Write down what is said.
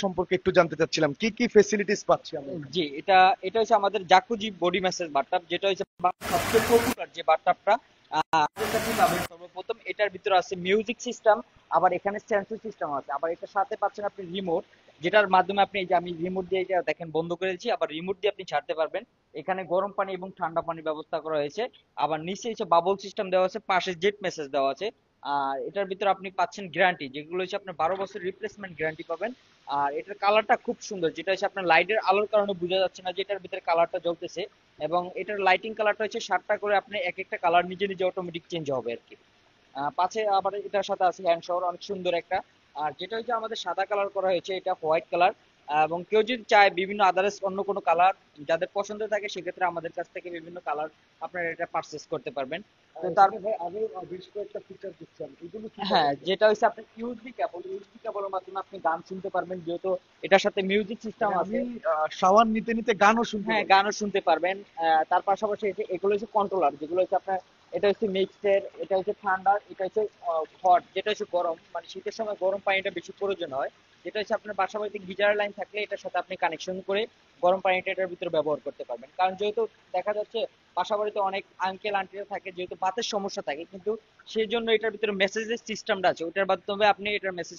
সম্পর্কে একটু জানতে চাচ্ছিলাম, কি কি ফেসিলিটিস পাচ্ছি আমি? জি, এটা এটা হচ্ছে আমাদের জাকুজি বডি ম্যাসাজ বাথটাব, যেটা হচ্ছে বাংলাদেশের সবচেয়ে পপুলার যে বাথটাবটা আমাদের কাছেই পাবেন সর্বপ্রথম। এটার ভিতরে আছে মিউজিক সিস্টেম, আবার এখানে সেন্সর সিস্টেম আছে, আবার এটার সাথে পাচ্ছেন আপনি রিমোট, যেটার মাধ্যমে আপনি এই যে আমি রিমোট দিয়ে এটা দেখেন বন্ধ করেছি, আবার রিমোট দিয়ে আপনি ছাড়তে পারবেন। এখানে গরম পানি এবং ঠান্ডা পানির ব্যবস্থা করা হয়েছে। আবার নিচে হচ্ছে বাবল সিস্টেম দেওয়া আছে, পাশে জেট মেসেজ দেওয়া আছে। আর এটার ভিতরে আপনি পাচ্ছেন গ্যারান্টি, যেগুলো হচ্ছে আপনার 12 বছর রিপ্লেসমেন্ট গ্যারান্টি পাবেন। আর এটার কালারটা খুব সুন্দর, যেটা হচ্ছে আপনার লাইটের আলোর কারণে বোঝা যাচ্ছে না যে এটার ভিতরে কালারটা জ্বলতেছে। এবং এটার লাইটিং কালারটা হচ্ছে 7টা করে, আপনি এক একটা কালার নিজে নিজে অটোমেটিক চেঞ্জ হবে আর কি। পাশে আবার এটার সাথে আছে হ্যান্ড শাওয়ার, অনেক সুন্দর একটা। আর যেটা হচ্ছে আমাদের সাদা কালার করা হয়েছে, এটা হোয়াইট কালার। এবং কেউ যদি চায় বিভিন্ন আদার্স অন্য কোনো কালার যাদের পছন্দ থাকে, সেক্ষেত্রে আমাদের কাছ থেকে বিভিন্ন কালার আপনারা এটা পারচেস করতে পারবেন। তো তার এখানে ভাই আরো বেশ কয়েকটা ফিচার দিচ্ছেন, এগুলো কি হ্যাঁ, পাবেন? যেটা হচ্ছে আপনার ইউএসবি কেবলের মাধ্যমে আপনি গান শুনতে পারবেন, যেহেতু এটার সাথে মিউজিক সিস্টেম মানে আমি আছে। শাওয়ার নিতে নিতে গানও শুনতে হ্যাঁ, পারবো? গানও শুনতে পারবেন। তার পাশাপাশি এগুলো হচ্ছে কন্ট্রোলার, যেগুলো হচ্ছে আপনার, এটা হচ্ছে মিক্সড, এটা হচ্ছে ঠান্ডা, এটা হচ্ছে হট, যেটা হচ্ছে গরম, মানে শীতের সময় গরম পানিটা বেশি প্রয়োজন হয়। যেটা হচ্ছে আপনার বাসা বাড়িতে গিজার লাইন থাকলে এটার সাথে আপনি কানেকশন করে গরম পানিটা এটার ভিতরে ব্যবহার করতে পারবেন। কারণ যেহেতু দেখা যাচ্ছে বাসা বাড়িতে অনেক আঙ্কেল আন্টিরা থাকে, যেহেতু বাতের সমস্যা থাকে, কিন্তু সেই জন্য এটার ভিতরে মেসেজের সিস্টেমটা আছে, ওটার মাধ্যমে আপনি এটার মেসেজ